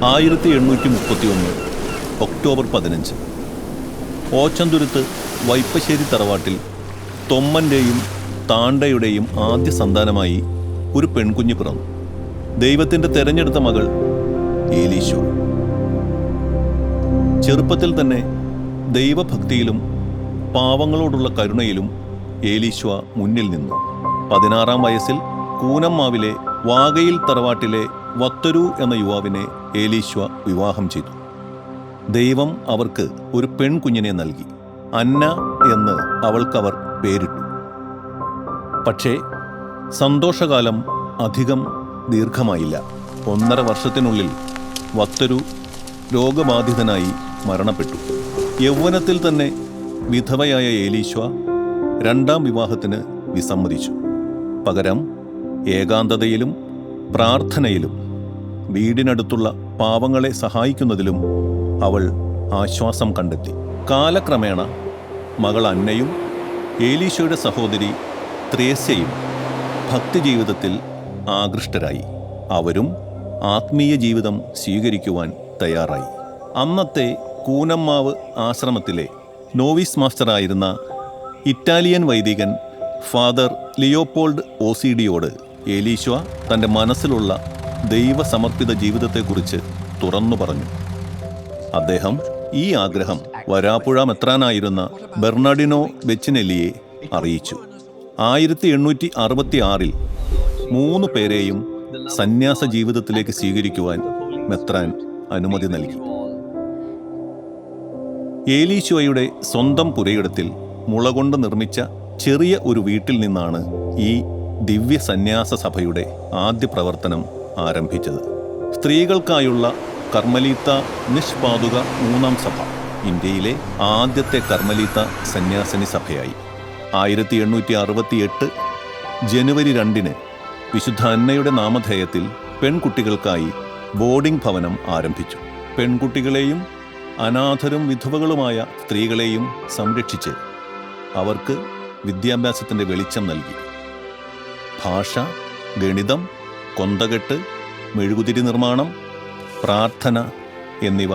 1831 October 15 Ochanthuruth വൈപ്പശ്ശേരി തറവാട്ടിൽ തൊമ്മൻ്റെയും താണ്ടയുടെയും ആദ്യ സന്താനമായി ഒരു പെൺകുഞ്ഞ് പിറന്നു. ദൈവത്തിൻ്റെ തെരഞ്ഞെടുത്ത മകൾ ഏലീശോ. ചെറുപ്പത്തിൽ തന്നെ ദൈവഭക്തിയിലും പാവങ്ങളോടുള്ള കരുണയിലും ഏലീശോ മുന്നിൽ നിന്നു. 16-ാം വയസ്സിൽ കൂനമ്മാവിലെ വാകയിൽ തറവാട്ടിലെ വത്തരു എന്ന യുവാവിനെ ഏലീശോ വിവാഹം ചെയ്തു. ദൈവം അവർക്ക് ഒരു പെൺകുഞ്ഞിനെ നൽകി. അന്ന എന്ന് അവൾക്കവർ പേരിട്ടു. പക്ഷേ സന്തോഷകാലം അധികം ദീർഘമായില്ല. 1.5 വർഷത്തിനുള്ളിൽ വത്തരു രോഗബാധിതനായി മരണപ്പെട്ടു. യൗവനത്തിൽ തന്നെ വിധവയായ ഏലീശോ 2ാം വിവാഹത്തിന് വിസമ്മതിച്ചു. പകരം ഏകാന്തതയിലും പ്രാർത്ഥനയിലും വീടിനടുത്തുള്ള പാവങ്ങളെ സഹായിക്കുന്നതിലും അവൾ ആശ്വാസം കണ്ടെത്തി. കാലക്രമേണ മകൾ അന്നയും ഏലീശോയുടെ സഹോദരി ത്രേസ്യയും ഭക്തിജീവിതത്തിൽ ആകൃഷ്ടരായി. അവരും ആത്മീയ ജീവിതം സ്വീകരിക്കുവാൻ തയ്യാറായി. അന്നത്തെ കൂനമ്മാവ് ആശ്രമത്തിലെ നോവിസ് മാസ്റ്ററായിരുന്ന ഇറ്റാലിയൻ വൈദികൻ ഫാദർ ലിയോപോൾഡ് ഓസിഡിയോട് ഏലീശോ തൻ്റെ മനസ്സിലുള്ള ദൈവസമർപ്പിത ജീവിതത്തെക്കുറിച്ച് തുറന്നു പറഞ്ഞു. അദ്ദേഹം ഈ ആഗ്രഹം വരാപ്പുഴ മെത്രാനായിരുന്ന ബെർണാഡിനോ വെച്ചിനെല്ലിയെ അറിയിച്ചു. 1866 3 പേരെയും സന്യാസ ജീവിതത്തിലേക്ക് സ്വീകരിക്കുവാൻ മെത്രാൻ അനുമതി നൽകി. ഏലീശോയുടെ സ്വന്തം പുരയിടത്തിൽ മുളകൊണ്ട് നിർമ്മിച്ച ചെറിയ ഒരു വീട്ടിൽ നിന്നാണ് ഈ ദിവ്യ സന്യാസ സഭയുടെ ആദ്യ പ്രവർത്തനം ആരംഭിച്ചത്. സ്ത്രീകൾക്കായുള്ള കർമ്മലീത്ത നിഷ്പാതുക 3ാം സഭ ഇന്ത്യയിലെ ആദ്യത്തെ കർമ്മലീത്ത സന്യാസിനി സഭയായി. 1868 ജനുവരി 2 വിശുദ്ധ അന്നയുടെ നാമധേയത്തിൽ പെൺകുട്ടികൾക്കായി ബോർഡിംഗ് ഭവനം ആരംഭിച്ചു. പെൺകുട്ടികളെയും അനാഥരും വിധവകളുമായ സ്ത്രീകളെയും സംരക്ഷിച്ച് അവർക്ക് വിദ്യാഭ്യാസത്തിൻ്റെ വെളിച്ചം നൽകി. ഭാഷ, ഗണിതം, കൊന്തകെട്ട്, മെഴുകുതിരി നിർമ്മാണം, പ്രാർത്ഥന എന്നിവ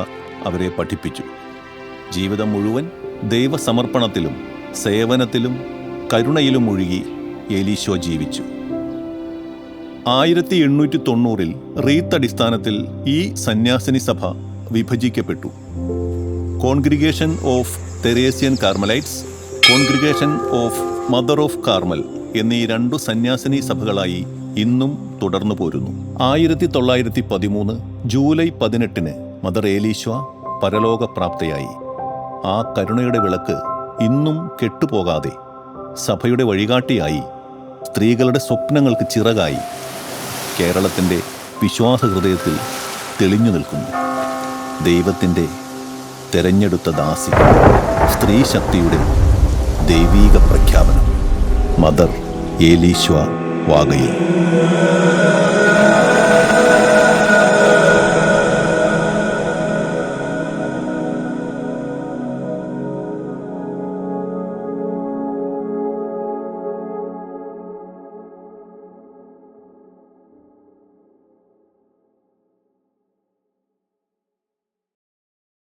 അവരെ പഠിപ്പിച്ചു. ജീവിതം മുഴുവൻ ദൈവസമർപ്പണത്തിലും സേവനത്തിലും കരുണയിലും മുഴുകി ഏലീശോ ജീവിച്ചു. 1890 റീത്ത് അടിസ്ഥാനത്തിൽ ഈ സന്യാസിനി സഭ വിഭജിക്കപ്പെട്ടു. Congregation of Teresian Carmelites, congregation of mother of Carmel എന്നീ 2 സന്യാസിനി സഭകളായി ഇന്നും തുടർന്നു പോരുന്നു. 1913 ജൂലൈ 18 മദർ ഏലീശോ പരലോകപ്രാപ്തയായി. ആ കരുണയുടെ വിളക്ക് ഇന്നും കെട്ടുപോകാതെ സഭയുടെ വഴികാട്ടിയായി, സ്ത്രീകളുടെ സ്വപ്നങ്ങൾക്ക് ചിറകായി കേരളത്തിൻ്റെ വിശ്വാസ ഹൃദയത്തിൽ തെളിഞ്ഞു നിൽക്കുന്നു. ദൈവത്തിൻ്റെ തെരഞ്ഞെടുത്ത ദാസി, സ്ത്രീ ശക്തിയുടെ ദൈവീക പ്രഖ്യാപനം. മദർ ഏലീശോ വാകയിൽ.